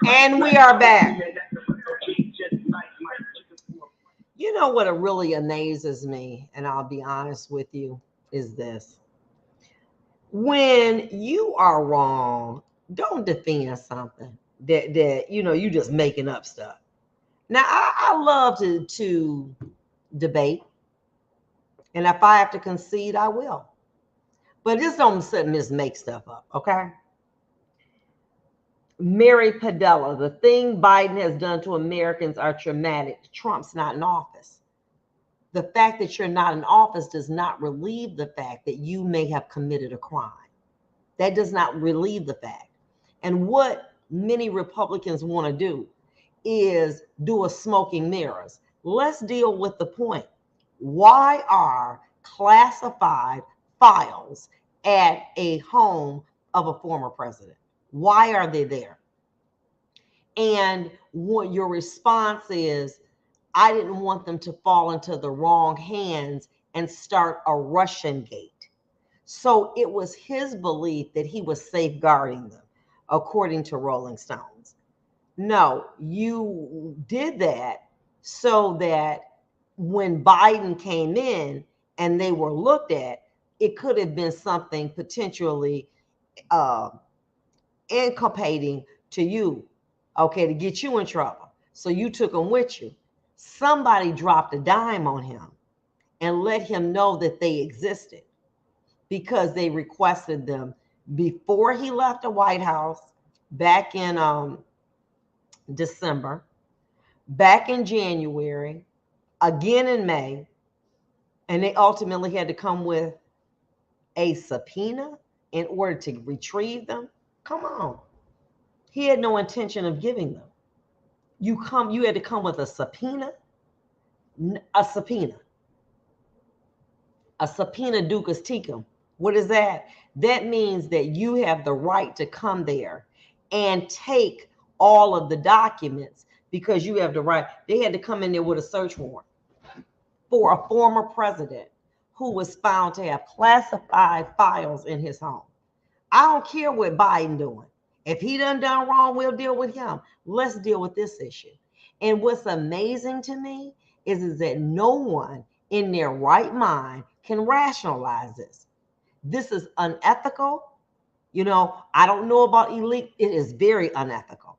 And we are back. You know what really amazes me, and I'll be honest with you, is this. When you are wrong, don't defend something that you just making up stuff. Now, I love to debate, and if I have to concede, I will. But just don't sit and just make stuff up, okay? Mary Padilla, the thing Biden has done to Americans are traumatic. Trump's not in office. The fact that you're not in office does not relieve the fact that you may have committed a crime. That does not relieve the fact. And what many Republicans want to do is do a smoking mirrors. Let's deal with the point. Why are classified files at a home of a former president? Why are they there? And what your response is, I didn't want them to fall into the wrong hands and start a Russian gate. So it was his belief that he was safeguarding them, according to Rolling Stones. No, you did that so that when Biden came in and they were looked at, it could have been something potentially inculpating to you, okay, to get you in trouble. So you took them with you. Somebody dropped a dime on him and let him know that they existed because they requested them before he left the White House back in December, back in January, again in May, and they ultimately had to come with a subpoena in order to retrieve them. Come on. He had no intention of giving them. You had to come with a subpoena. A subpoena ducas tecum. What is that? That means that you have the right to come there and take all of the documents because you have the right. They had to come in there with a search warrant for a former president who was found to have classified files in his home. I don't care what Biden doing. If he done wrong, we'll deal with him. Let's deal with this issue. And what's amazing to me is that no one in their right mind can rationalize this. This is unethical. I don't know about elite. It is very unethical.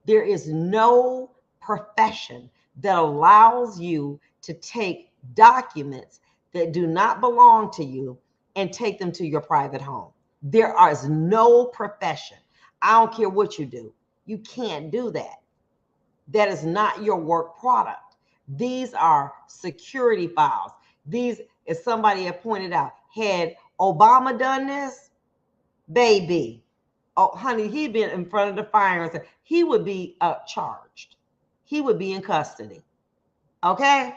There is no profession that allows you to take documents that do not belong to you and take them to your private home. There is no profession. I don't care what you do. You can't do that. That is not your work product. These are security files. These, as somebody had pointed out, had Obama done this, baby, oh honey, he'd been in front of the fire and said he would be charged. He would be in custody. Okay?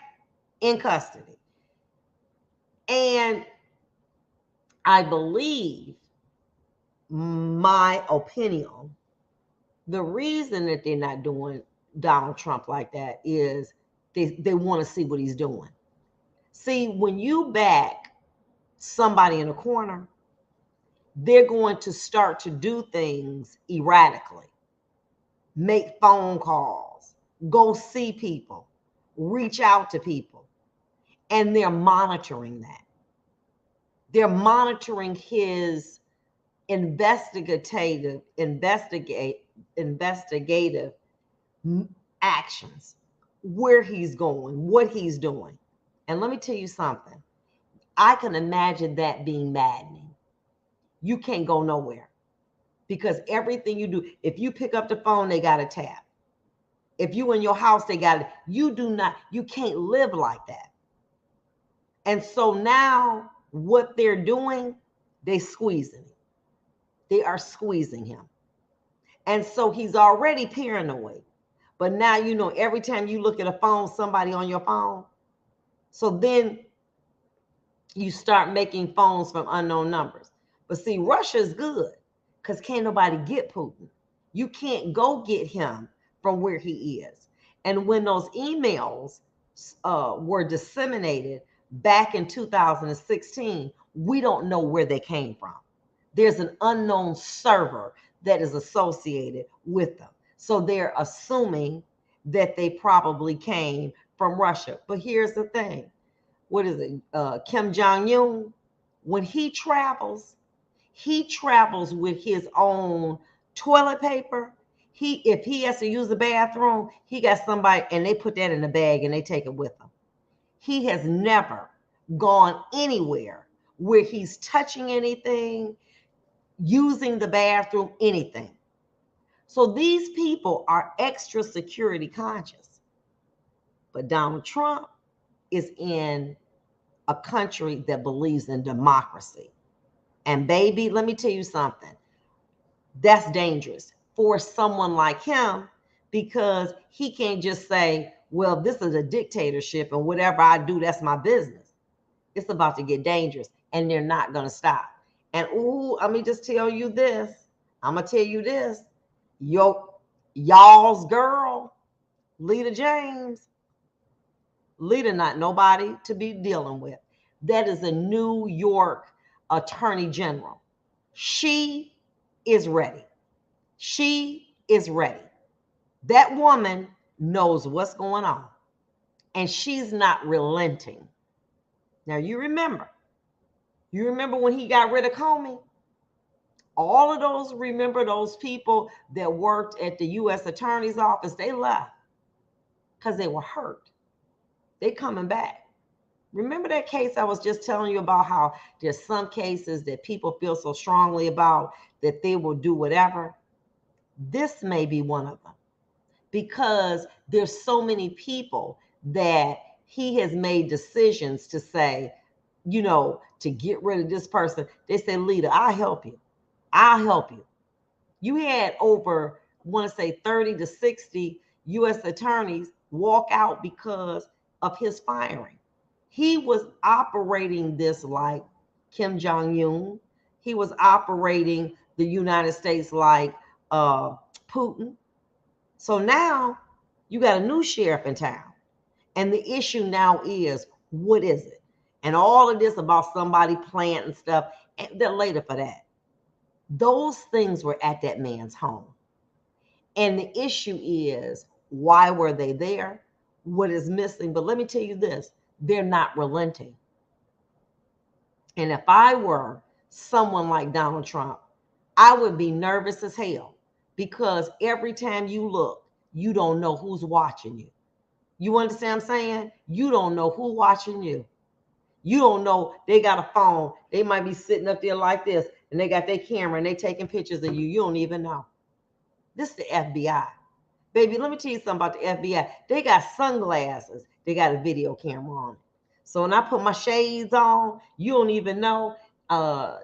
In custody. And I believe, my opinion, the reason that they're not doing Donald Trump like that is they want to see what he's doing. See, when you back somebody in a corner, they're going to start to do things erratically, make phone calls, go see people, reach out to people, and they're monitoring that. They're monitoring his investigative actions, where he's going, what he's doing. And let me tell you something. I can imagine that being maddening. You can't go nowhere because everything you do, if you pick up the phone, they got to tap. If you in your house, they got it. You can't live like that. And so now what they're doing, they squeezing him. They are squeezing him. And so he's already paranoid. But now, every time you look at a phone, somebody on your phone. So then you start making phones from unknown numbers. But see, Russia's good because can't nobody get Putin. You can't go get him from where he is. And when those emails were disseminated back in 2016, we don't know where they came from. There's an unknown server that is associated with them. So they're assuming that they probably came from Russia. But here's the thing. What is it? Kim Jong-un, when he travels with his own toilet paper. If he has to use the bathroom, he got somebody, and they put that in a bag and they take it with them. He has never gone anywhere where he's touching anything, using the bathroom, anything. So these people are extra security conscious. But Donald Trump is in a country that believes in democracy. And baby, let me tell you something. That's dangerous for someone like him, because he can't just say, well, this is a dictatorship and whatever I do, that's my business. It's about to get dangerous, and they're not going to stop. And let me just tell you this. I'm going to tell you this. Y'all's girl, Lita James, Lita not nobody to be dealing with. That is a New York Attorney General. She is ready. She is ready. That woman knows what's going on, and she's not relenting. Now, you remember when he got rid of Comey? All of those, remember those people that worked at the U.S. Attorney's Office, they left because they were hurt. They coming back. Remember that case I was just telling you about, how there's some cases that people feel so strongly about that they will do whatever? This may be one of them, because there's so many people that he has made decisions to say, to get rid of this person. They say, Lita, I'll help you. I'll help you. You had over, I want to say 30 to 60 U.S. attorneys walk out because of his firing. He was operating this like Kim Jong-un. He was operating the United States like Putin. So now you got a new sheriff in town. And the issue now is, what is it? And all of this about somebody planting stuff, and they're later for that. Those things were at that man's home. And the issue is, why were they there? What is missing? But let me tell you this, they're not relenting. And if I were someone like Donald Trump, I would be nervous as hell, because every time you look, you don't know who's watching you. You understand what I'm saying? You don't know who's watching you. You don't know. They got a phone. They might be sitting up there like this, and they got their camera, and they taking pictures of you. You don't even know. This is the FBI. Baby, let me tell you something about the FBI. They got sunglasses. They got a video camera on it. So when I put my shades on, you don't even know.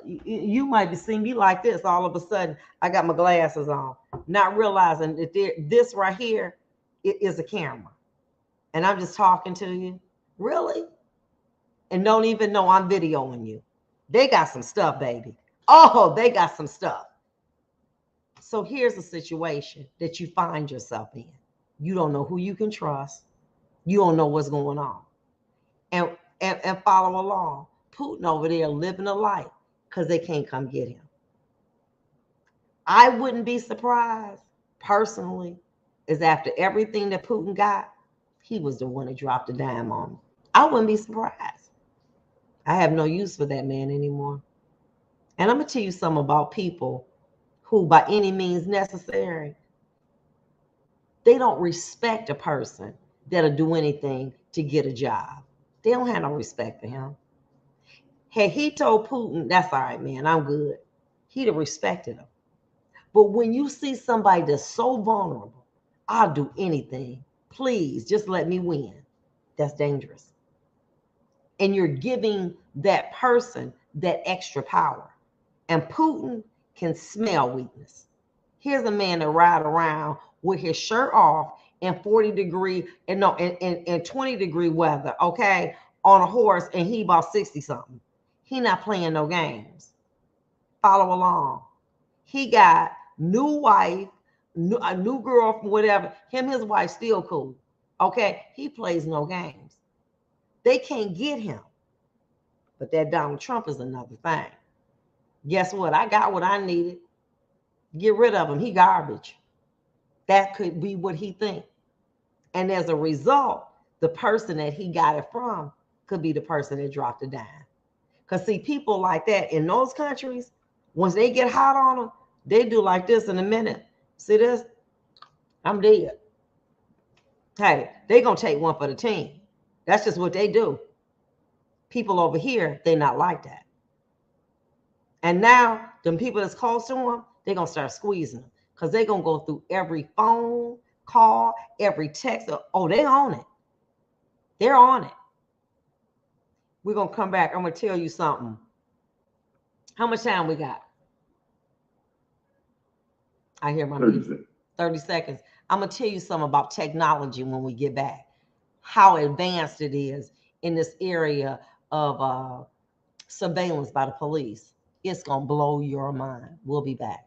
You might be seeing me like this. All of a sudden, I got my glasses on, not realizing that this right here is a camera. And I'm just talking to you. Really? And don't even know I'm videoing you. They got some stuff, baby. Oh, they got some stuff. So here's a situation that you find yourself in. You don't know who you can trust. You don't know what's going on. And follow along. Putin over there living a life because they can't come get him. I wouldn't be surprised, personally, is after everything that Putin got, he was the one that dropped the dime on him. I wouldn't be surprised. I have no use for that man anymore. And I'm going to tell you something about people who, by any means necessary, they don't respect a person that'll do anything to get a job. They don't have no respect for him. Had he told Putin, that's all right, man, I'm good, he'd have respected him. But when you see somebody that's so vulnerable, I'll do anything, please just let me win, that's dangerous. And you're giving that person that extra power. And Putin can smell weakness. Here's a man that ride around with his shirt off in 40-degree and 20-degree weather, okay, on a horse, and he about 60 something. He not playing no games. Follow along. He got new wife, a new girlfriend, whatever. His wife still cool. Okay, he plays no games. They can't get him. But that Donald Trump is another thing. Guess what? I got what I needed. Get rid of him. He garbage. That could be what he thinks. And as a result, the person that he got it from could be the person that dropped the dime. Because see, people like that in those countries, once they get hot on them, they do like this in a minute. See this? I'm dead. Hey, they going to take one for the team. That's just what they do. People over here, they not like that. And now, them people that's close to them, they're going to start squeezing them. Because they're going to go through every phone call, every text. Oh, they on it. They're on it. We're going to come back. I'm going to tell you something. How much time we got? I hear my 30 seconds. I'm going to tell you something about technology when we get back. How advanced it is in this area of surveillance by the police. It's going to blow your mind. We'll be back.